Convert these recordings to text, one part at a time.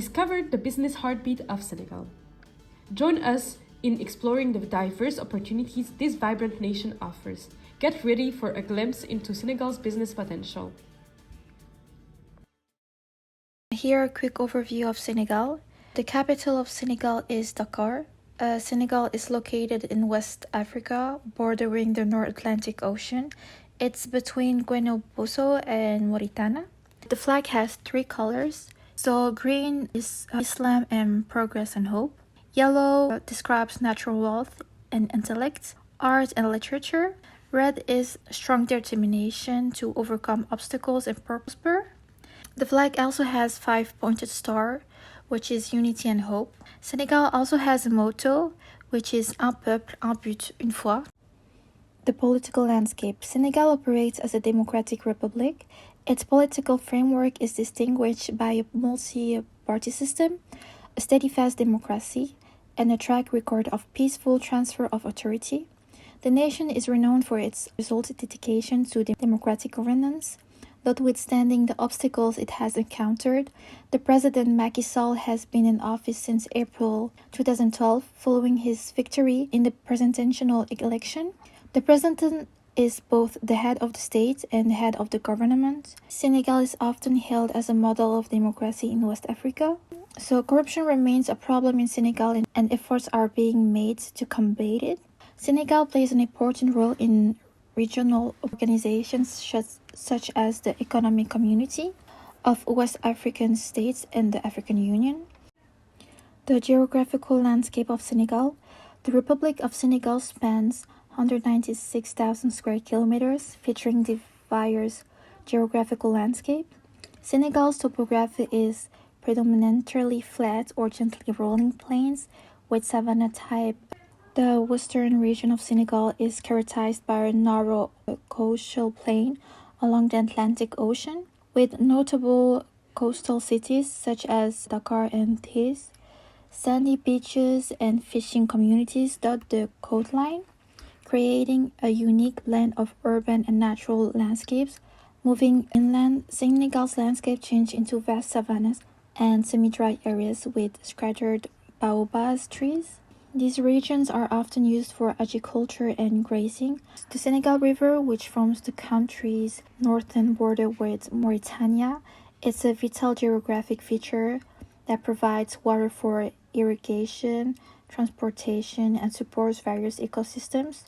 Discover the business heartbeat of Senegal. Join us in exploring the diverse opportunities this vibrant nation offers. Get ready for a glimpse into Senegal's business potential. Here, a quick overview of Senegal. The capital of Senegal is Dakar. Senegal is located in West Africa, bordering the North Atlantic Ocean. It's between Guinea-Bissau and Mauritania. The flag has three colors. So green is Islam and progress and hope. Yellow describes natural wealth and intellect, art and literature. Red is strong determination to overcome obstacles and prosper. The flag also has 5-pointed star, which is unity and hope. Senegal also has a motto, which is un peuple, un but, une foi. The political landscape. Senegal operates as a democratic republic. Its political framework is distinguished by a multi-party system, a steadfast democracy, and a track record of peaceful transfer of authority. The nation is renowned for its resolute dedication to democratic governance. Notwithstanding the obstacles it has encountered, the President Macky Sall has been in office since April 2012, following his victory in the presidential election. The President is both the head of the state and the head of the government. Senegal is often hailed as a model of democracy in West Africa. So corruption remains a problem in Senegal and efforts are being made to combat it. Senegal plays an important role in regional organizations such as the Economic Community of West African States and the African Union. The geographical landscape of Senegal. The Republic of Senegal spans 196,000 square kilometers, featuring diverse geographical landscape. Senegal's topography is predominantly flat or gently rolling plains with savanna type. The western region of Senegal is characterized by a narrow coastal plain along the Atlantic Ocean, with notable coastal cities such as Dakar and Thiès. Sandy beaches and fishing communities dot the coastline, creating a unique blend of urban and natural landscapes. Moving inland, Senegal's landscape changed into vast savannas and semi-dry areas with scattered baobab trees. These regions are often used for agriculture and grazing. The Senegal River, which forms the country's northern border with Mauritania, is a vital geographic feature that provides water for irrigation, transportation, and supports various ecosystems.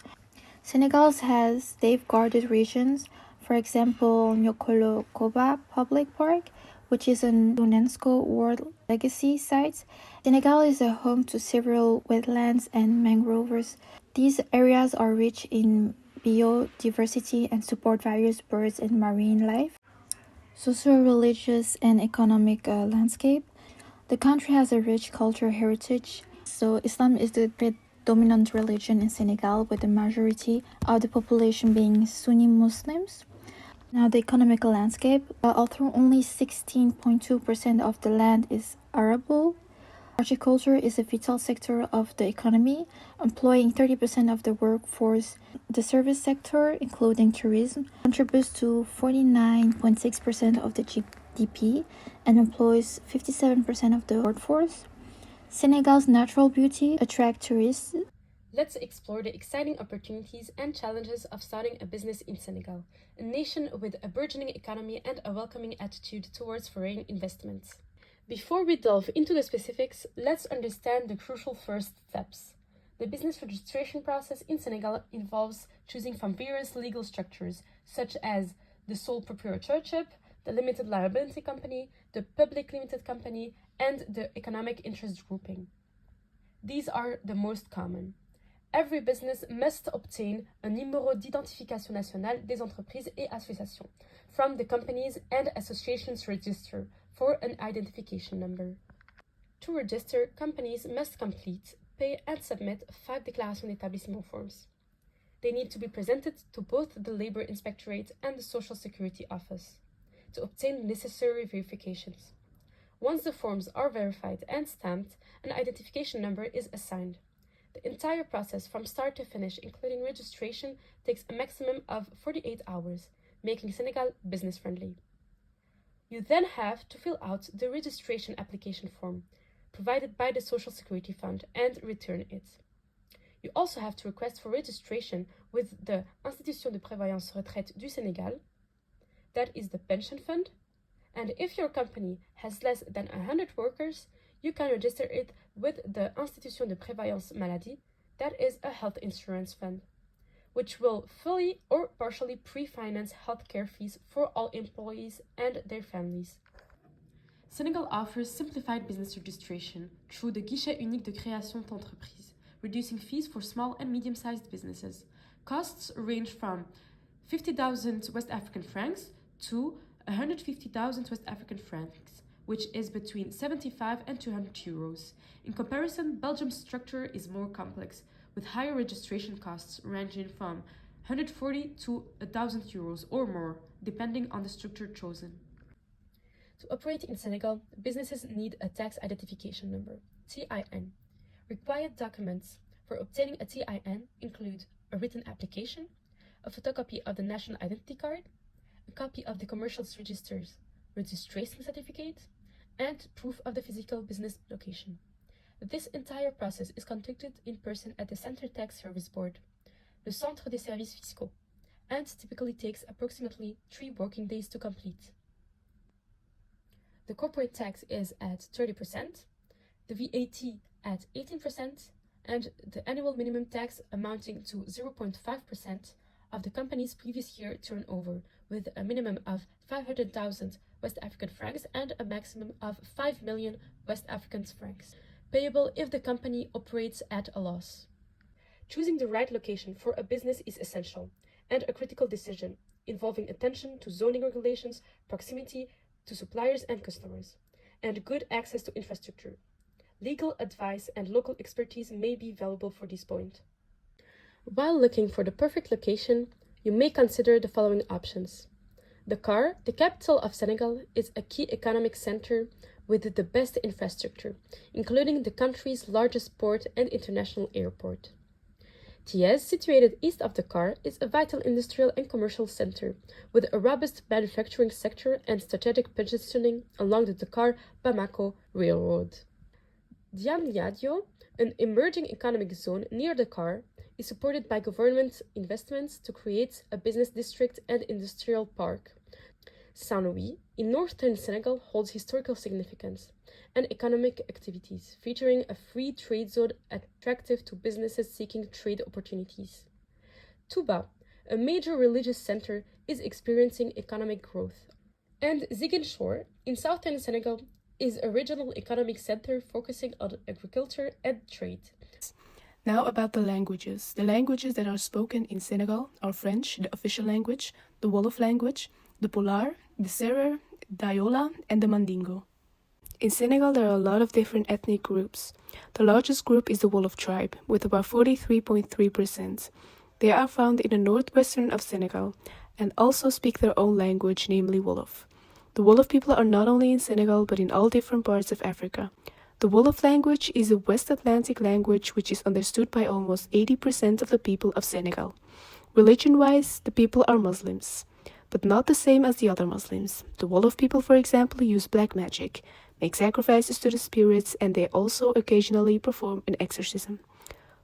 Senegal has safeguarded regions, for example, Nyokolo Koba Public Park, which is an UNESCO World Legacy Site. Senegal is a home to several wetlands and mangroves. These areas are rich in biodiversity and support various birds and marine life. Socio-religious and economic landscape. The country has a rich cultural heritage. So Islam is the predominant religion in Senegal, with the majority of the population being Sunni Muslims. Now, the economical landscape. Although only 16.2% of the land is arable, agriculture is a vital sector of the economy, employing 30% of the workforce. The service sector, including tourism, contributes to 49.6% of the GDP and employs 57% of the workforce. Senegal's natural beauty attracts tourists. Let's explore the exciting opportunities and challenges of starting a business in Senegal, a nation with a burgeoning economy and a welcoming attitude towards foreign investments. Before we delve into the specifics, let's understand the crucial first steps. The business registration process in Senegal involves choosing from various legal structures, such as the sole proprietorship, the limited liability company, the public limited company, and the economic interest grouping. These are the most common. Every business must obtain a numéro d'identification nationale des entreprises et associations from the Companies and Associations Register for an identification number. To register, companies must complete, pay and submit FAC déclaration d'établissement forms. They need to be presented to both the Labor Inspectorate and the Social Security Office to obtain necessary verifications. Once the forms are verified and stamped, an identification number is assigned. The entire process from start to finish, including registration, takes a maximum of 48 hours, making Senegal business-friendly. You then have to fill out the registration application form provided by the Social Security Fund and return it. You also have to request for registration with the Institution de Prévoyance Retraite du Sénégal, that is the pension fund, and if your company has less than 100 workers, you can register it with the Institution de Prévoyance Maladie, that is a health insurance fund, which will fully or partially pre-finance healthcare fees for all employees and their families. Senegal offers simplified business registration through the Guichet Unique de Création d'Entreprise, reducing fees for small and medium-sized businesses. Costs range from 50,000 West African francs to 150,000 West African francs, which is between 75 and 200 euros. In comparison, Belgium's structure is more complex, with higher registration costs ranging from 140 to 1,000 euros or more, depending on the structure chosen. To operate in Senegal, businesses need a tax identification number, TIN. Required documents for obtaining a TIN include a written application, a photocopy of the national identity card, a copy of the commercial register's registration certificate, and proof of the physical business location. This entire process is conducted in person at the Centre Tax Service Board, the Centre des Services Fiscaux, and typically takes approximately 3 working days to complete. The corporate tax is at 30%, the VAT at 18%, and the annual minimum tax amounting to 0.5% of the company's previous year turnover, with a minimum of 500,000 West African francs and a maximum of 5 million West African francs, payable if the company operates at a loss. Choosing the right location for a business is essential and a critical decision, involving attention to zoning regulations, proximity to suppliers and customers, and good access to infrastructure. Legal advice and local expertise may be valuable for this point. While looking for the perfect location, you may consider the following options. Dakar, the capital of Senegal, is a key economic center with the best infrastructure, including the country's largest port and international airport. Thiès, situated east of Dakar, is a vital industrial and commercial center, with a robust manufacturing sector and strategic positioning along the Dakar-Bamako Railroad. Diamniadio, an emerging economic zone near Dakar, is supported by government investments to create a business district and industrial park. Saint-Louis, in northern Senegal, holds historical significance and economic activities, featuring a free trade zone attractive to businesses seeking trade opportunities. Touba, a major religious center, is experiencing economic growth. And Ziguinchor, in southern Senegal, is a regional economic center focusing on agriculture and trade. Now about the languages. The languages that are spoken in Senegal are French, the official language, the Wolof language, the Polar, the Serer, Dayola, and the Mandingo. In Senegal, there are a lot of different ethnic groups. The largest group is the Wolof tribe, with about 43.3%. They are found in the northwestern of Senegal, and also speak their own language, namely Wolof. The Wolof people are not only in Senegal, but in all different parts of Africa. The Wolof language is a West Atlantic language which is understood by almost 80% of the people of Senegal. Religion-wise, the people are Muslims, but not the same as the other Muslims. The Wolof people, for example, use black magic, make sacrifices to the spirits, and they also occasionally perform an exorcism.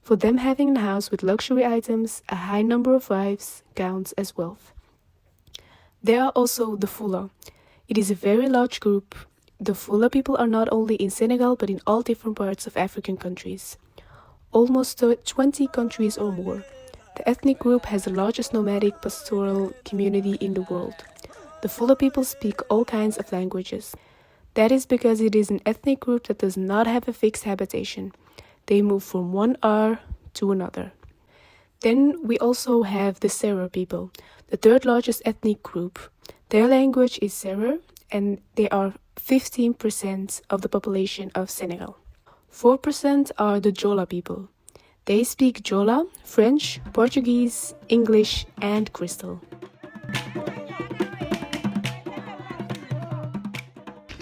For them, having a house with luxury items, a high number of wives, counts as wealth. There are also the Fula. It is a very large group. The Fula people are not only in Senegal, but in all different parts of African countries. Almost 20 countries or more. The ethnic group has the largest nomadic pastoral community in the world. The Fula people speak all kinds of languages. That is because it is an ethnic group that does not have a fixed habitation. They move from one R to another. Then we also have the Serer people, the third largest ethnic group. Their language is Serer, and they are 15% of the population of Senegal. 4% are the Jola people. They speak Jola, French, Portuguese, English, and Crystal.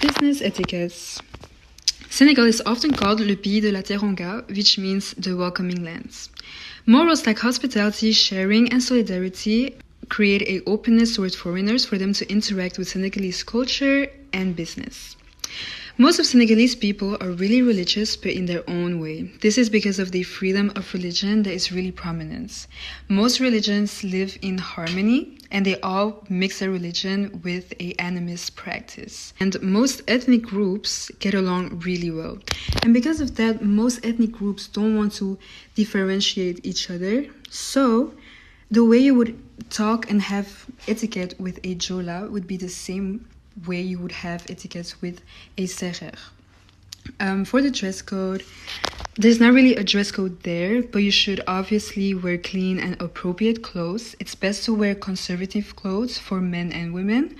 Business etiquette. Senegal is often called le pays de la teranga, which means the welcoming lands. Morals like hospitality, sharing, and solidarity create an openness towards foreigners for them to interact with Senegalese culture and business. Most of Senegalese people are really religious, but in their own way. This is because of the freedom of religion that is really prominent. Most religions live in harmony, and they all mix their religion with a animist practice. And most ethnic groups get along really well. And because of that, most ethnic groups don't want to differentiate each other. So the way you would talk and have etiquette with a Jola would be the same way you would have etiquette with a Serer. For the dress code, there's not really a dress code there, but you should obviously wear clean and appropriate clothes. It's best to wear conservative clothes for men and women.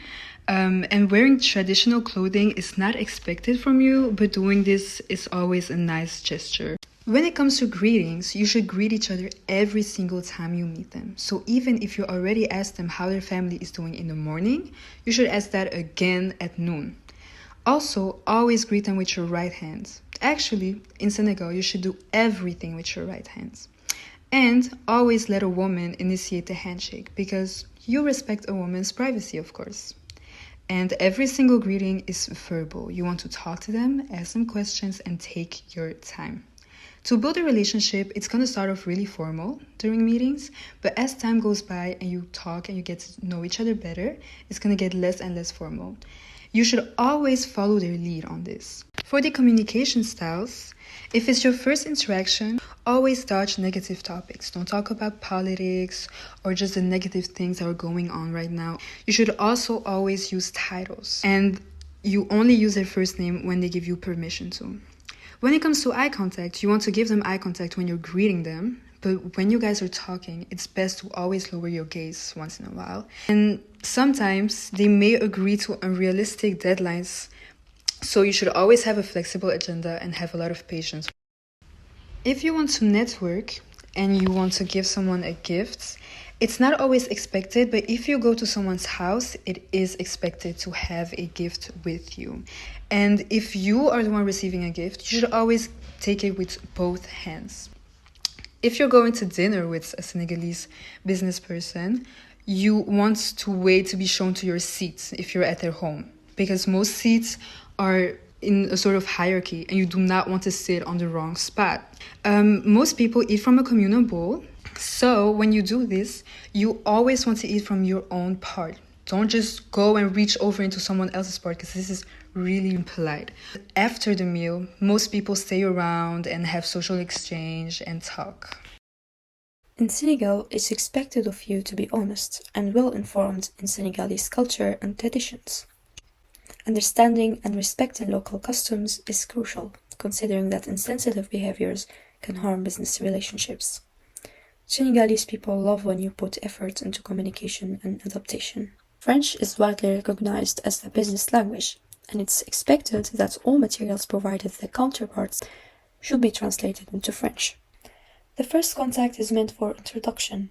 And wearing traditional clothing is not expected from you, but doing this is always a nice gesture. When it comes to greetings, you should greet each other every single time you meet them. So even if you already asked them how their family is doing in the morning, you should ask that again at noon. Also, always greet them with your right hand. Actually, in Senegal, you should do everything with your right hand. And always let a woman initiate the handshake, because you respect a woman's privacy, of course. And every single greeting is verbal. You want to talk to them, ask them questions, and take your time. To build a relationship, it's going to start off really formal during meetings, but as time goes by and you talk and you get to know each other better, it's going to get less and less formal. You should always follow their lead on this. For the communication styles, if it's your first interaction, always dodge negative topics. Don't talk about politics or just the negative things that are going on right now. You should also always use titles, and you only use their first name when they give you permission to. When it comes to eye contact, you want to give them eye contact when you're greeting them, but when you guys are talking, it's best to always lower your gaze once in a while. And sometimes they may agree to unrealistic deadlines, so you should always have a flexible agenda and have a lot of patience. If you want to network and you want to give someone a gift, it's not always expected, but if you go to someone's house, it is expected to have a gift with you. And if you are the one receiving a gift, you should always take it with both hands. If you're going to dinner with a Senegalese business person, you want to wait to be shown to your seats if you're at their home, because most seats are in a sort of hierarchy and you do not want to sit on the wrong spot. Most people eat from a communal bowl. So when you do this, you always want to eat from your own part. Don't just go and reach over into someone else's part, because this is really impolite. After the meal, most people stay around and have social exchange and talk. In Senegal, it's expected of you to be honest and well-informed in Senegalese culture and traditions. Understanding and respecting local customs is crucial, considering that insensitive behaviors can harm business relationships. Senegalese people love when you put effort into communication and adaptation. French is widely recognized as the business language, and it's expected that all materials provided their counterparts should be translated into French. The first contact is meant for introduction,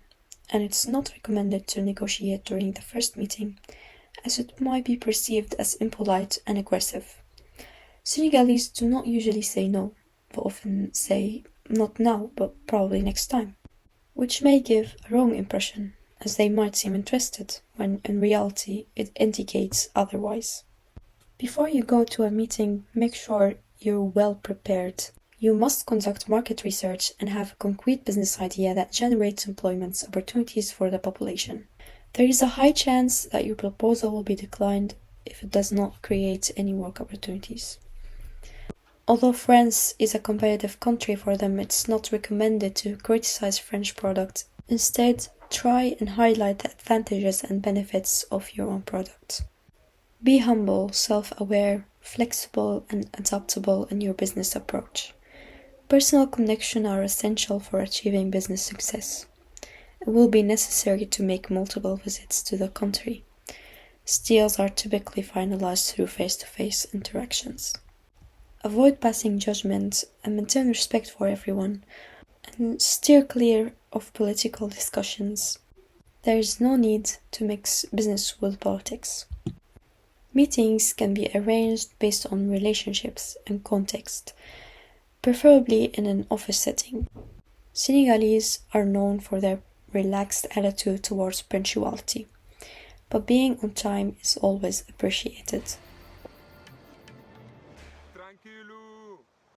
and it's not recommended to negotiate during the first meeting, as it might be perceived as impolite and aggressive. Senegalese do not usually say no, but often say not now, but probably next time, which may give a wrong impression, as they might seem interested, when in reality it indicates otherwise. Before you go to a meeting, make sure you're well prepared. You must conduct market research and have a concrete business idea that generates employment opportunities for the population. There is a high chance that your proposal will be declined if it does not create any work opportunities. Although France is a competitive country for them, it's not recommended to criticize French products. Instead, try and highlight the advantages and benefits of your own product. Be humble, self-aware, flexible, and adaptable in your business approach. Personal connections are essential for achieving business success. It will be necessary to make multiple visits to the country. Deals are typically finalized through face-to-face interactions. Avoid passing judgment and maintain respect for everyone, and steer clear of political discussions. There is no need to mix business with politics. Meetings can be arranged based on relationships and context, preferably in an office setting. Senegalese are known for their relaxed attitude towards punctuality, but being on time is always appreciated. Tranquilo.